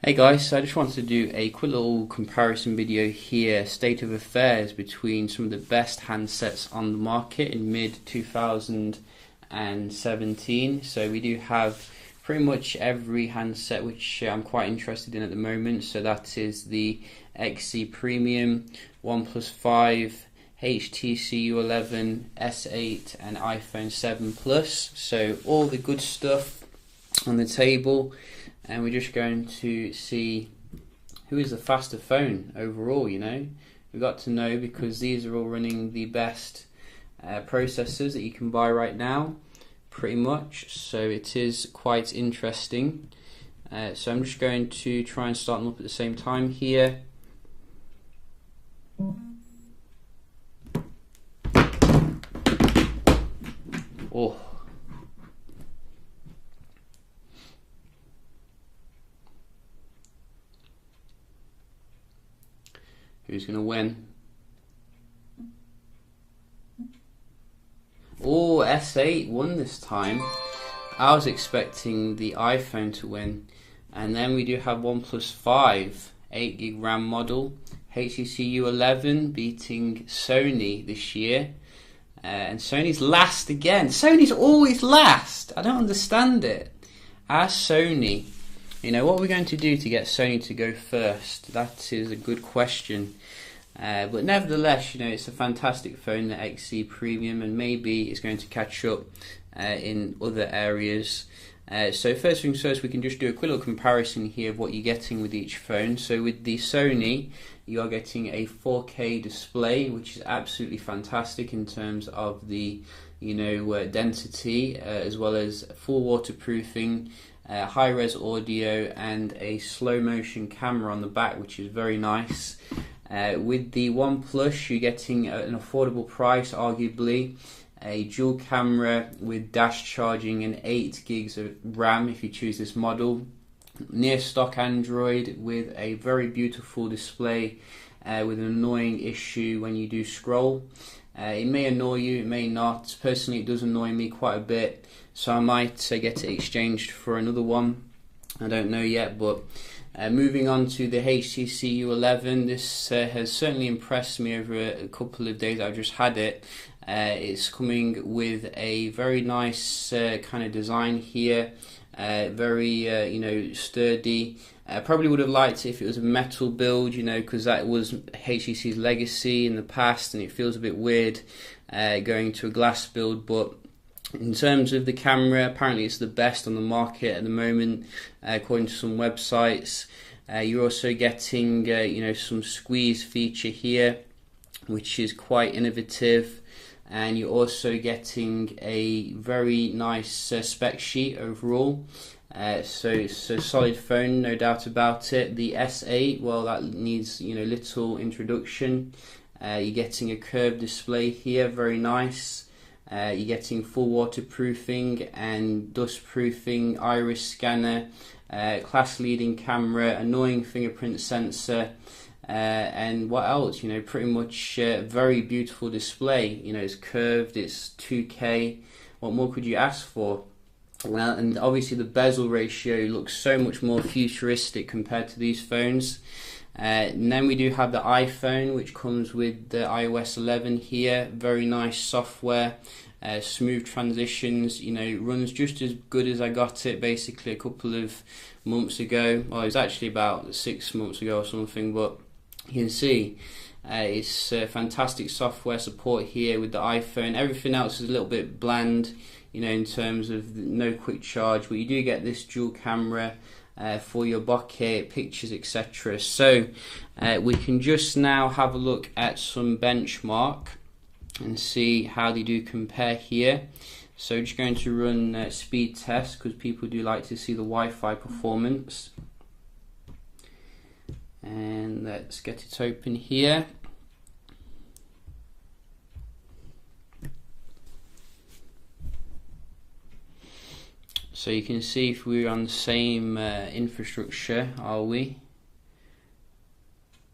Hey guys, so I just wanted to do a quick little comparison video here, state of affairs between some of the best handsets on the market in mid 2017. So we do have pretty much every handset which I'm quite interested in at the moment. So that is the XC Premium, OnePlus 5, HTC u11, S8 and iPhone 7 Plus. So all the good stuff on the table. And we're just going to see who is the faster phone overall. We've got to know, because these are all running the best processors that you can buy right now, pretty much. So it is quite interesting. So I'm just going to try and start them up at the same time here. Oh. Who's going to win? Oh, S8 won this time. I was expecting the iPhone to win. And then we do have OnePlus 5, 8GB RAM model, HTC u11 beating Sony this year. And Sony's last again. Sony's always last. I don't understand it. As Sony, what are we going to do to get Sony to go first? That is a good question. But nevertheless, it's a fantastic phone, the XC Premium, and maybe it's going to catch up in other areas. So first things first, we can just do a quick little comparison here of what you're getting with each phone. So with the Sony, you are getting a 4K display, which is absolutely fantastic in terms of the density, as well as full waterproofing, high-res audio, and a slow motion camera on the back, which is very nice. With the OnePlus, you're getting an affordable price, arguably, a dual camera with dash charging and 8 gigs of RAM if you choose this model. Near stock Android with a very beautiful display with an annoying issue when you do scroll. It may annoy you, it may not. Personally, it does annoy me quite a bit, so I might get it exchanged for another one. I don't know yet, but moving on to the HTC u11, this has certainly impressed me over a couple of days I've just had it. It's coming with a very nice kind of design here, very sturdy. I probably would have liked it if it was a metal build, because that was HTC's legacy in the past, and it feels a bit weird going to a glass build. But in terms of the camera, apparently it's the best on the market at the moment, according to some websites. You're also getting some squeeze feature here, which is quite innovative. And you're also getting a very nice spec sheet overall. So it's a solid phone, no doubt about it. The S8, well, that needs little introduction. You're getting a curved display here, very nice. You're getting full waterproofing and dust proofing, iris scanner, class leading camera, annoying fingerprint sensor. And what else? Pretty much very beautiful display. It's curved, it's 2K. What more could you ask for? Well, and obviously the bezel ratio looks so much more futuristic compared to these phones. And then we do have the iPhone, which comes with the iOS 11 here. Very nice software, smooth transitions. It runs just as good as I got it basically a couple of months ago. Well, it was actually about 6 months ago or something, but you can see it's fantastic software support here with the iPhone. Everything else is a little bit bland, in terms of no quick charge, but you do get this dual camera for your bokeh pictures, etc. So we can just now have a look at some benchmark and see how they do compare here. So just going to run speed tests, because people do like to see the Wi-Fi performance. And let's get it open here. So you can see if we're on the same infrastructure, are we?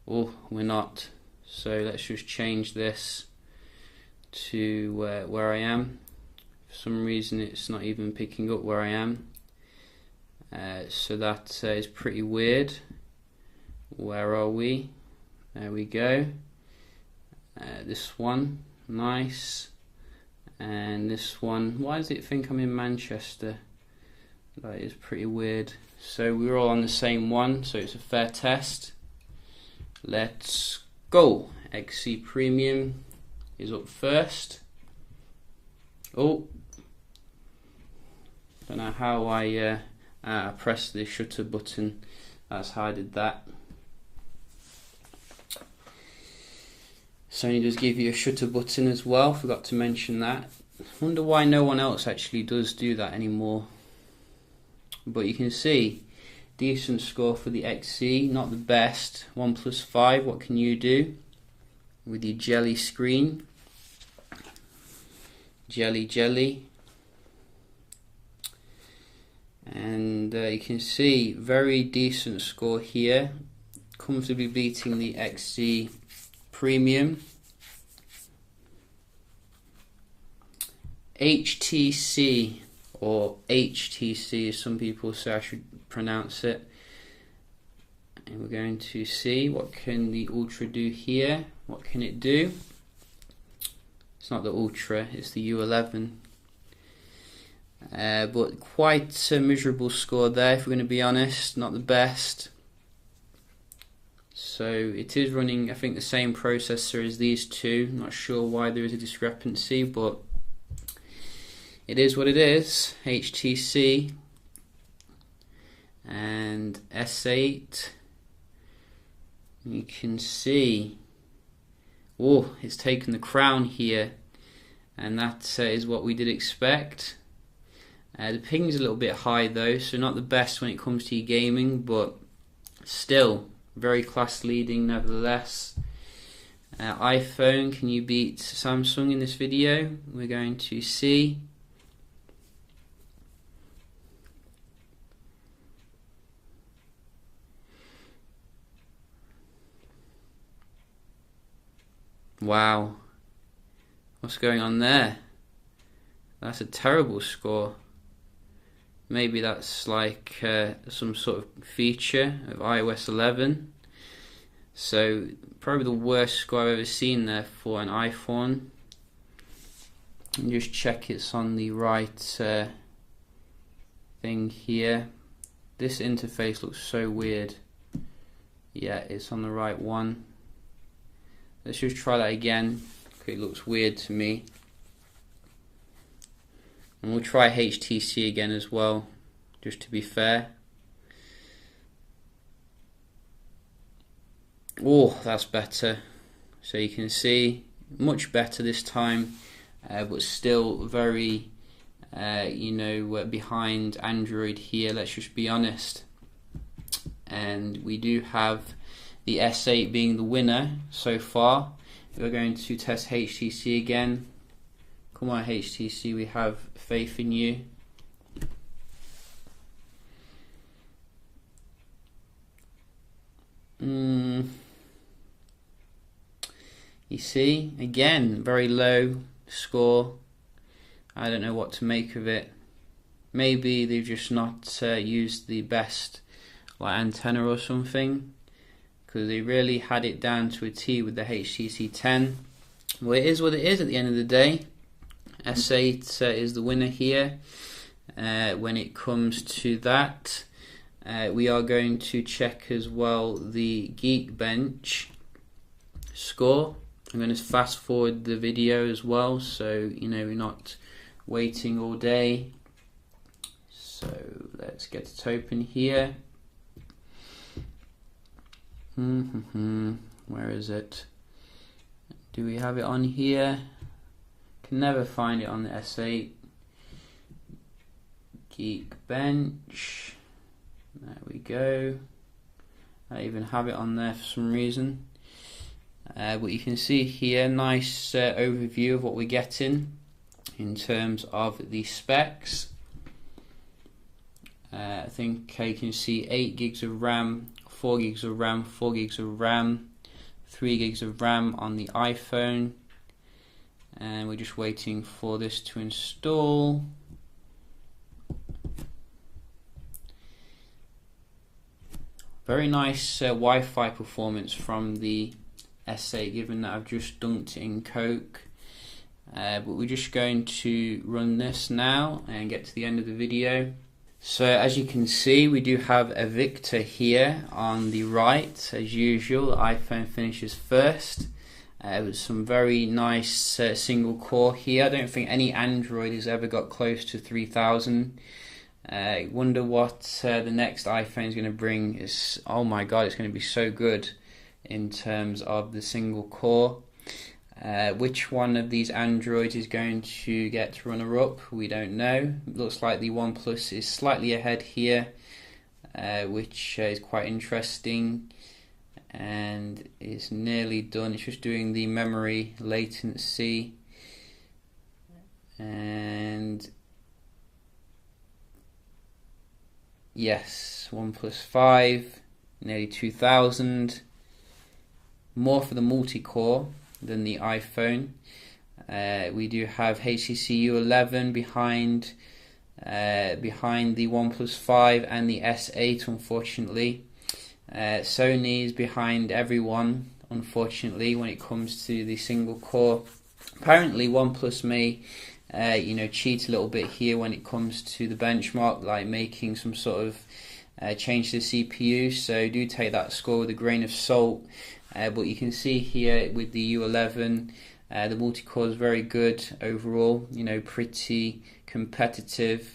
Oh, we're not. So let's just change this to where I am. For some reason it's not even picking up where I am. So that is pretty weird. Where are we? There we go. This one, nice. And this one, why does it think I'm in Manchester? That is pretty weird. So we're all on the same one, so it's a fair test. Let's go. XC Premium is up first. Oh, don't know how I pressed the shutter button. That's how I did that. Sony does give you a shutter button as well, forgot to mention that. Wonder why no one else actually does do that anymore. But you can see, decent score for the XC, not the best. OnePlus 5, what can you do with your jelly screen? Jelly. And you can see, very decent score here, comfortably beating the XC Premium. HTC, or HTC as some people say I should pronounce it. And we're going to see what can the Ultra do here. What can it do? It's not the Ultra, it's the u11. But quite a miserable score there, if we're going to be honest. Not the best. So it is running, I think, the same processor as these two. Not sure why there is a discrepancy, but it is what it is. HTC and S8. You can see, oh, it's taken the crown here, and that is what we did expect. The ping is a little bit high though, so not the best when it comes to your gaming, but still very class leading nevertheless. iPhone, can you beat Samsung in this video? We're going to see. Wow, what's going on there? That's a terrible score. Maybe that's like some sort of feature of iOS 11. So probably the worst score I've ever seen there for an iPhone. And just check it's on the right thing here. This interface looks so weird. Yeah, it's on the right one. Let's just try that again. It looks weird to me. And we'll try HTC again as well, just to be fair. Oh, that's better. So you can see, much better this time, but still very, behind Android here, let's just be honest. And we do have the S8 being the winner so far. We're going to test HTC again. Come on HTC, we have faith in you. You see, again, very low score. I don't know what to make of it. Maybe they've just not used the best antenna or something, because they really had it down to a T with the HTC 10. Well, it is what it is at the end of the day. S8 is the winner here. When it comes to that, we are going to check as well the Geekbench score. I'm going to fast forward the video as well, so we're not waiting all day. So let's get it open here. Where is it? Do we have it on here? Can never find it on the S8. Geekbench. There we go. I even have it on there for some reason. But you can see here, nice overview of what we're getting in terms of the specs. I think you can see 8 gigs of RAM, 4 gigs of RAM, 4 gigs of RAM, 3 gigs of RAM on the iPhone. And we're just waiting for this to install. Very nice Wi-Fi performance from the S8, given that I've just dunked it in Coke. But we're just going to run this now and get to the end of the video. So as you can see, we do have a Victor here on the right. As usual, the iPhone finishes first. With some very nice single core here. I don't think any Android has ever got close to 3000. I wonder what the next iPhone is going to bring. Oh my god, it's going to be so good in terms of the single core. Which one of these Androids is going to get runner-up? We don't know. It looks like the OnePlus is slightly ahead here, which is quite interesting. And it's nearly done. It's just doing the memory latency, and yes, OnePlus 5 nearly 2000, more for the multi-core than the iPhone. We do have HTC u11 behind the OnePlus 5 and the S8, unfortunately. Sony is behind everyone, unfortunately, when it comes to the single core. Apparently OnePlus may cheat a little bit here when it comes to the benchmark, like making some sort of change to the CPU, so do take that score with a grain of salt. But you can see here with the u11, the multi-core is very good overall, pretty competitive.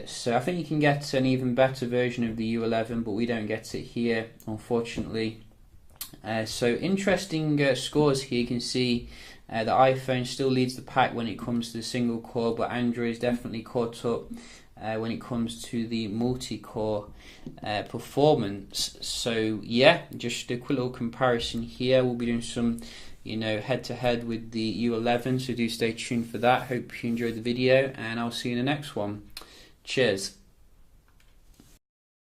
So I think you can get an even better version of the u11, but we don't get it here, unfortunately. So interesting scores here. You can see the iPhone still leads the pack when it comes to the single core, but Android is definitely caught up when it comes to the multi-core performance. So yeah, just a quick little comparison here. We'll be doing some head-to-head with the u11, so do stay tuned for that. Hope you enjoyed the video, and I'll see you in the next one. Cheers.